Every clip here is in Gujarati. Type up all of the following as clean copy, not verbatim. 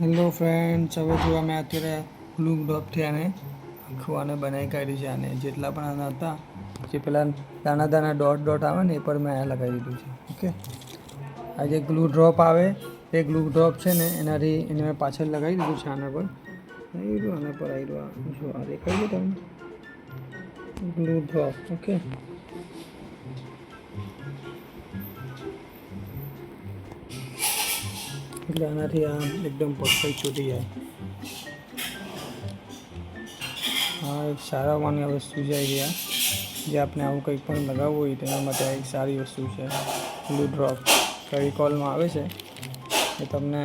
હેલો ફ્રેન્ડ્સ, હવે જો અમે અત્યારે ગ્લુ ડ્રોપથી આને આખું આને બનાવી કાઢી છે. આને જેટલા પણ આના હતા, જે પેલા દાના દાના ડોટ આવે ને એ પર મેં આ લગાવી દીધું છે. ઓકે, આ જે ગ્લુ ડ્રોપ આવે એ ગ્લુ ડ્રોપ છે ને એનાથી એને મેં પાછળ લગાવી દીધું છે. આના પર આવી રહ્યું, આના પર આવી રહ્યું. જો આ દેખાય છે તમને ગ્લુ ડ્રોપ. ઓકે, એટલે આનાથી આ એકદમ પરફેક્ટ ચોટી જાય. હા, એક સારામાંની વસ્તુ છે આ, જે આપણે આવું કંઈક પણ લગાવવું હોય તેના માટે એક સારી વસ્તુ છે. ગ્લુ ડ્રોપ ફેવિકોલમાં આવે છે. એ તમને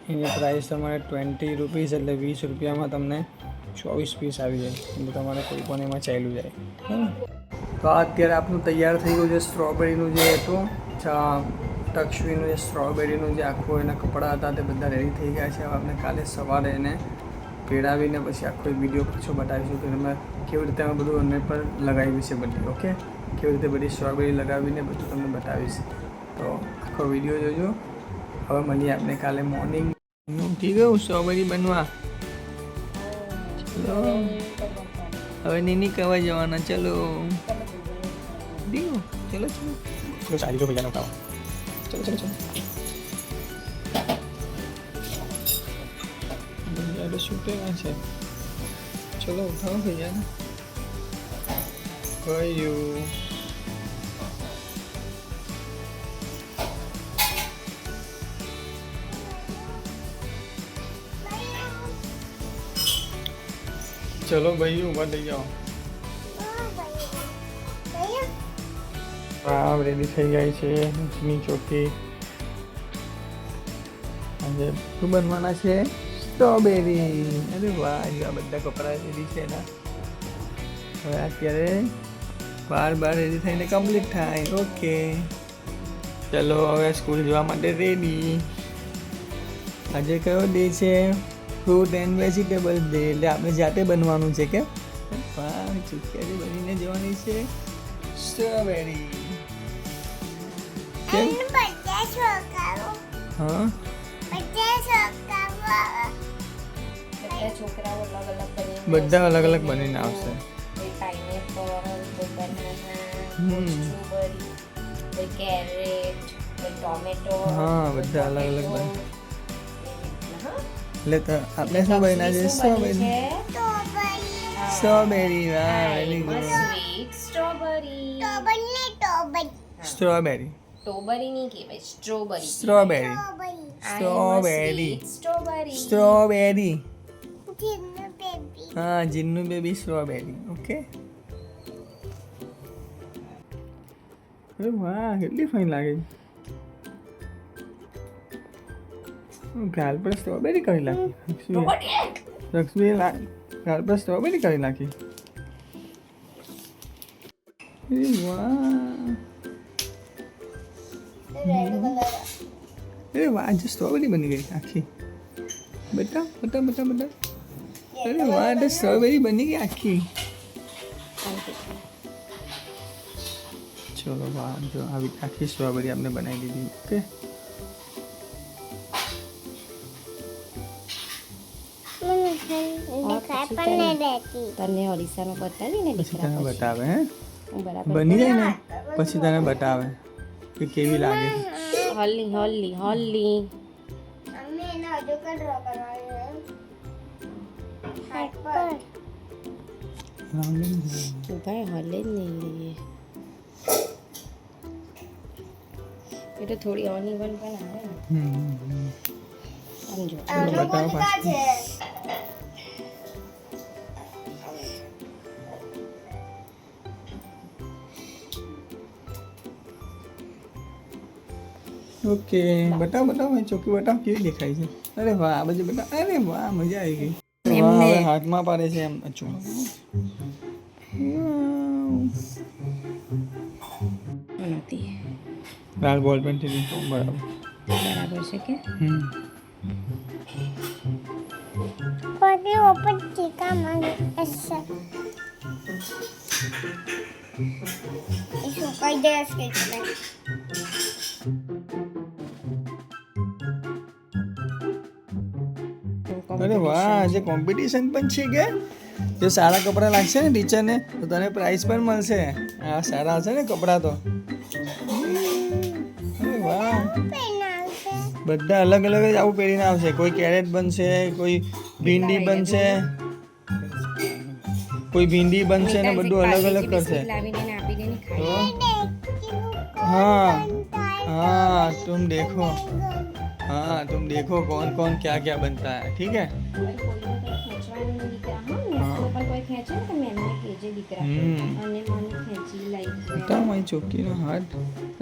એની પ્રાઇસ તમારે 20 રૂપીસ એટલે 20 રૂપિયામાં તમને 24 પીસ આવી જાય. એટલે તમારે કોઈ પણ એમાં ચાલ્યું જાય. તો આ અત્યારે આપણું તૈયાર થઈ ગયું છે. સ્ટ્રોબેરીનું જે હતું ટક્સવીનું જે સ્ટ્રોબેરીનું જે આખું એના કપડાં હતા તે બધા રેડી થઈ ગયા છે. હવે આપણે કાલે સવારે એને પહેરાવીને પછી આખો વિડીયો પાછો બતાવીશું કે તમે કેવી રીતે અમે બધું એને પર લગાવ્યું છે બધી. ઓકે, કેવી રીતે બધી સ્ટ્રોબેરી લગાવીને બધું તમને બતાવીશ. તો આખો વિડીયો જોજો. હવે મળીએ આપણે કાલે મોર્નિંગ. ઉઠી ગયું સ્ટ્રોબેરી બનવા. ચલો હવે નીની કહેવા જવાના. ચલો ચલો ચલો સારી તો ભૈયાનો ખાવા. ચલો ચલો ચલો ભૈયા છૂટેલા છે. ચલો ઉઠાવો ભૈયાને. ગયું ચલો ભાઈ ઊભા થઈ જાઓ. હા, રેડી થઈ જાય છે ની ચોકી. આજે શું બનવાના છે? સ્ટ્રોબેરી. અરે વાહ, આ બધા કપડાં રેડી છે એના. હવે અત્યારે બાર રેડી થઈને કમ્પ્લીટ થાય. ઓકે, ચલો હવે સ્કૂલ જવા માટે રેડી. આજે કયો ડે છે? Fruit and vegetable day. એટલે આપણે જાતે બનવાનું છે કે વાહ, ચૂક્યાથી બનીને જવાની છે સ્ટ્રોબેરી. કેમ? હા, બધા અલગ અલગ બનીને આવશે. હા, બધા અલગ અલગ બને. એટલે આપણે શું બન્યા છે? સ્ટ્રોબેરી. વાહ, વેરી ગુડ. સ્ટ્રોબેરી ટોબરી નહીં કહેવાય, સ્ટ્રોબેરી. Strawberry strawberry strawberry. હા, જીન્નુ બેબી સ્ટ્રોબેરી. ઓકે. અરે વાહ, કેટલી ફાઇન લાગે. ગાલ પર સ્ટ્રોબેરી કરી નાખી. લક્ષ્મી ગાલ પર સ્ટ્રોબેરી કરી નાખી. વાહ, અરે વાહ, આજે સ્ટ્રોબેરી બની ગઈ આખી. બતા. અરે વાહ, તો સ્ટ્રોબેરી બની ગઈ આખી. ચલો વાહ, જો આવી આખી સ્ટ્રોબેરી આપણે બનાવી દીધી. ઓકે, તને ઓડિશામાં બતાવી ને પછી તને બતાવે. હે, બરાબર બની જાય ને પછી તને બતાવે કે કેવી લાગે. હોલી હોલી હોલી ભાઈ હોલે જ નહીં. એ તો થોડી અનઇવન પણ આવે ને. સમજો બતાવો પાછું. ઓકે, બતાવો ચોકી બતાવો કેવી દેખાય છે. અરે વાહ, આ બાજુ બતાવો. અરે વાહ, મજા આવી ગઈ. એમને હવે હાથમાં પાડે છે એમ. અચ્છા, નથી લાલ બોલ પેન થી બરાબર છે કે Pode open chica man essa. Isso cai dessa que né? અરે વાહ, આજે કોમ્પિટિશન પણ છે કે જો સારા કપડાં લાગશે ને ટીચરને તો તને પ્રાઇઝ પણ મળશે. હા, સારા હશે ને કપડાં તો. અરે વાહ, બધા અલગ અલગ જ આવું પહેરીને આવશે. કોઈ કેરેટ બનશે, કોઈ ભીંડી બનશે, કોઈ ભીંડી બનશે ને બધું અલગ અલગ કરશે. તો हाँ हाँ तुम देखो, हाँ तुम देखो कौन कौन क्या क्या बनता है. ठीक है. બતાવો મારી ચોકીનો હાથ.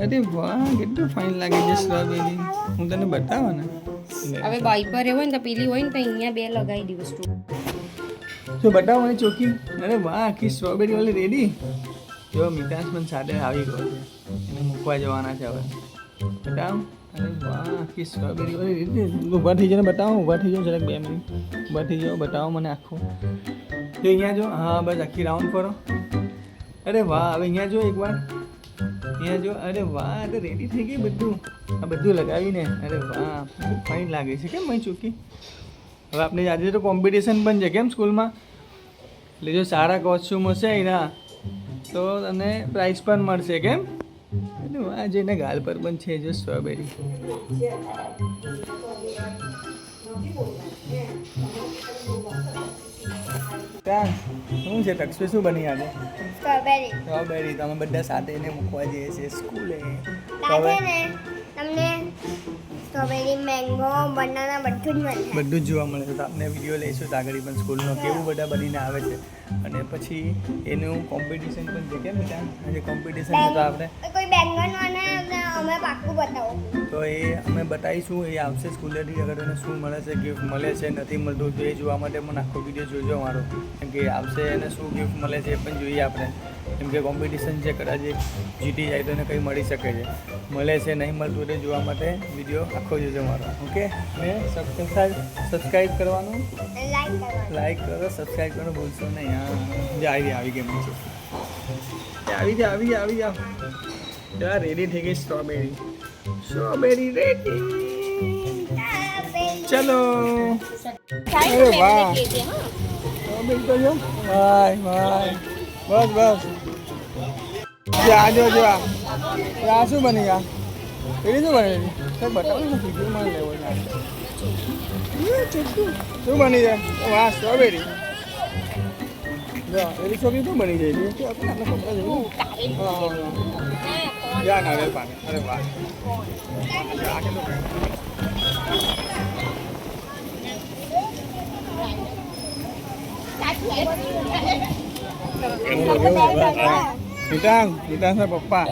અરે વાહ, કેટલું ફાઇન લાગે છે સ્ટ્રોબેરી. હું તને બતાવો ને. હવે વાઇપર હોય ને તો પેલી હોય ને તો અહીંયા બે લગાવી દઈ વસ્તુ. જો બતાવો મારી ચોકી. અરે વાહ, આખી સ્ટ્રોબેરી વાળી રેડી. જો મિતાંશ પણ સાથે આવી ગયો છે, એને મૂકવા જવાના છે હવે. બતાવો. અરે વાહ, આખી સ્ટ્રોબેરી વાળી રેડી. ઊભા થઈ જાઓ, બતાવો. ઊભા થઈ જાઓ જરાક 2 મિનિટ. ઊભા થઈ જાઓ, બતાવો મને આખું. જો અહીંયા જો. હા બસ આખી રાઉન્ડ ફરો. અરે વાહ, હવે અહીંયા જો એકવાર. અહીંયા જો. અરે વાહ, તો રેડી થઈ ગઈ બધું. આ બધું લગાવીને. અરે વાહ, ખૂબ ફાઇન લાગે છે કેમ મારી ચોકી. હવે આપણે આજે તો કોમ્પિટિશન પણ છે કેમ સ્કૂલમાં. એટલે જો સારા કોસ્ચ્યુમ હશે એના તો તને પ્રાઇઝ પણ મળશે કેમ. એટલે વાહ, જેને ગાલ પર પણ છે જો સ્ટ્રોબેરી. શું છે તક્ષુ, શું બની આજે? સ્ટ્રોબેરી. તમે બધા સાથે એને મૂકવા જઈએ છીએ સ્કૂલે. તમને સ્ટ્રોબેરી, મેંગો, બનાના બધું જ મળે. બધું જ જોવા મળે છે. તો આપણે વિડીયો લઈશું તો આગળ પણ સ્કૂલનો કેવું બધા બનીને આવે છે. અને પછી એનું કોમ્પિટિશન પણ છે કેમ બેટા. આજે કોમ્પિટિશન છે તો આપણે કોઈ બેંગન અને અમે પાક્કું બતાવો. તો એ અમે બતાવીશું. એ આવશે સ્કૂલેથી. અગર એને શું મળે છે, ગિફ્ટ મળે છે, નથી મળતું, તો એ જોવા માટે મને આખો વિડીયો જોજો મારો. કેમ કે આવશે એને શું ગિફ્ટ મળે છે એ પણ જોઈએ આપણે. કેમ કે કોમ્પિટિશન છે, કદાચ એ જીતી જાય તો એને કંઈ મળી શકે છે. મળે છે નહીં મળતું તે જોવા માટે વિડીયો આખો જોજો મારો. ઓકે. ને સબસ્ક્રાઈબ કરવાનું, લાઈક કરો, સબસ્ક્રાઈબ કરવાનું ભૂલશો નહીં. હા, જે આવી ગઈ મને આવી જાઓ. ત્યાં રેડી થઈ ગઈ સ્ટ્રોબેરી. રેડી. ચલો. અરે વાહ, સ્ટ્રોબેરી તો જો. બાય. બસ. જો આ શું બની ગયા? પેલી શું બની? કંઈ બતાવું ને વિડીયોમાં લેવો છે. શું બની જાય? વાહ, સ્ટ્રોબેરી. જો પેલી છોકરી શું બની જાય? આપણે કપડાં જોયું. જા નારિયેળ પાણી. અરે વાહ. મિતાંશના પપ્પા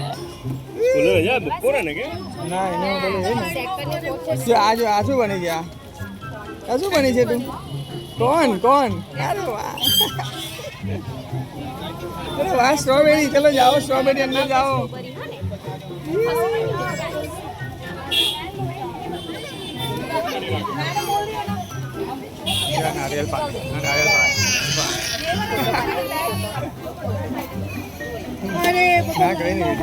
સ્કૂલે રજા બપોરે ને કે ના એને બોલે છે ને. આ શું બની ગયા? આ શું બની છે તું? કોણ? અરે વાહ, સ્ટ્રોબેરી. ચલો જાઓ, સ્ટ્રોબેરી અંદર જાઓ. નારિયેળ પાણી. ના કઈ નહીં.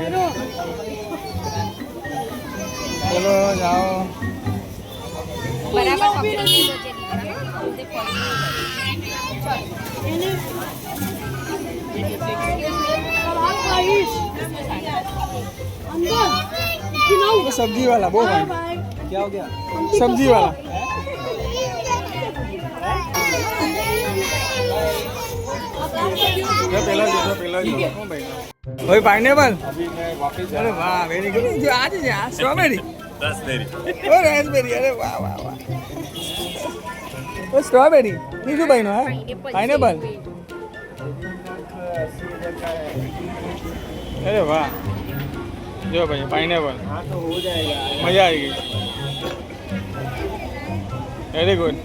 ચલો જાઓ. सब्जी वाला वो भाई क्या हो गया? सब्जी वाला भाई पाइनएप्पल. अरे वाह, वेरी गुड. जो आज है स्ट्रॉबेरी, रास्पबेरी. अरे वाह. वो स्ट्रॉबेरी नहीं जो भाई ना है पाइनएप्पल. अरे वाह, जो भाई पाइनएप्पल. हाँ तो हो जाएगा, मजा आएगी. Very good.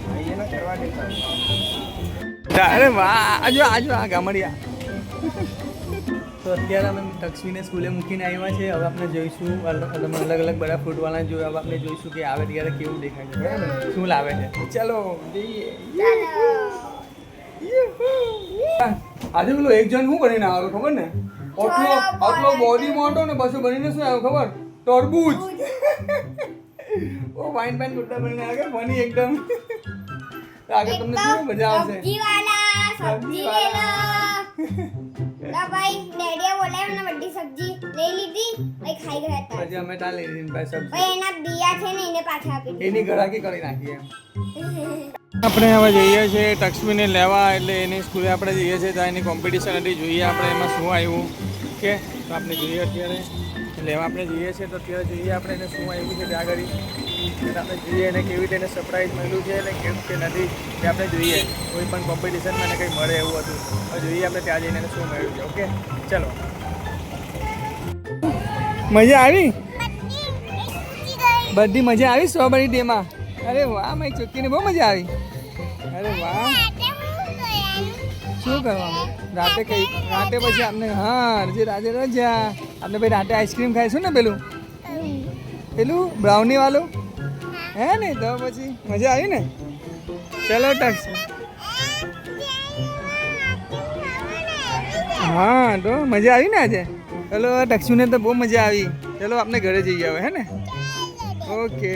अरे वाह, आजो आ गामड़िया. તો અત્યારે અમે તક્ષવીને સ્કૂલે મૂકીને આવ્યા છે. હવે આપણે જોઈશું તમે અલગ અલગ બધા ફ્રૂટવાળા જોયું. હવે આપણે જોઈશું કે આવે ત્યારે કેવું દેખાય છે, બરાબર શું લાવે છે. ચાલો જઈએ. આજે પેલો એક જણ શું બનીને આવ્યો ખબર ને? આટલો બોડી મોટો ને પછી બનીને શું આવ્યો ખબર? તરબૂચ. ઓ ફાઇન ગુડ્ડા બનીને આવ્યો. ફની એકદમ. તો આગળ તમને શું મજા આવશે સબ્જીવાલા સબ્જી લે લો તો ભાઈ ડેડીએ બોલાવ્યો ને બધી સબ્જી લઈ લીધી ભાઈ ખાઈ ગયા હતા પછી અમે તા લઈ લીધી ભાઈ સબ્જી ભાઈ એના બિયા છે ને એને પાછા આપી એની ગળાકી કરી નાખીએ આપણે હવે જઈએ છીએ ટક્સમીને લેવા એટલે એની સ્કૂલે આપણે જઈએ છીએ ત્યાં એની કોમ્પિટિશન હતી જોઈએ આપણે એમાં શું આવ્યું કે તો આપણે જોઈએ અત્યારે લેવા આપણે જઈએ છીએ તો અત્યારે જોઈએ આપણે એને શું આવ્યું છે ત્યાં આગળ એટલે આપણે જોઈએ એને કેવી રીતે એને સરપ્રાઈઝ મળ્યું છે અને કેમ કે નથી એ આપણે જોઈએ કોઈ પણ કોમ્પિટિશનમાં એને કંઈ મળે એવું હતું હવે જોઈએ આપણે ત્યાં જઈને એને શું મળ્યું છે ઓકે ચલો મજા આવી બધી મજા આવી સ્ટ્રોબેરી ડેમાં અરે વાહ મારી ચોક્કીને બહુ મજા આવી અરે વાહ શું કરવાનું રાતે કઈ રાતે પછી આપણે હા જે રાતે રજા આપણે ભાઈ રાતે આઈસ્ક્રીમ ખાઈશું ને પેલું બ્રાઉની વાળું હે ને તો પછી મજા આવી ને ચલો ટક્સ હા તો મજા આવી ને આજે ચલો ટક્સુને તો બહુ મજા આવી ચલો આપણે ઘરે જઈએ હવે હે ને ઓકે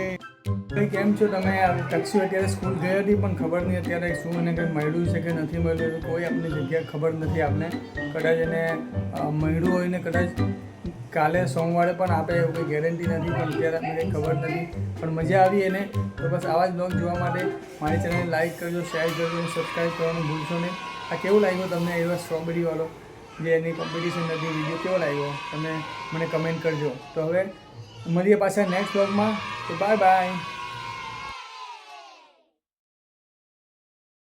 કેમ છો તમે ટક્સુ અત્યારે સ્કૂલ ગઈ હતી પણ ખબર નહીં અત્યારે શું એને કંઈ મળ્યું છે કે નથી મળ્યું કોઈ આપણી જગ્યા ખબર નથી આપને કદાચ એને મળ્યું હોય ને કદાચ કાલે સોમવારે પણ આપે એવું કંઈ ગેરંટી નથી પણ અત્યારે આપણે કંઈ ખબર નથી પણ મજા આવી એને તો બસ આવા જ બ્લોગ જોવા માટે મારી ચેનલને લાઇક કરજો શેર કરજો અને સબસ્ક્રાઈબ કરવાનું ભૂલશો નહીં આ કેવું લાગ્યું તમને એવા સ્ટ્રોબેરીવાળો જે એની કોમ્પિટિશન નથી વિડીયો કેવો લાગ્યો તમે મને કમેન્ટ કરજો તો હવે મળીએ પાછા નેક્સ્ટ બ્લોગમાં તો બાય બાય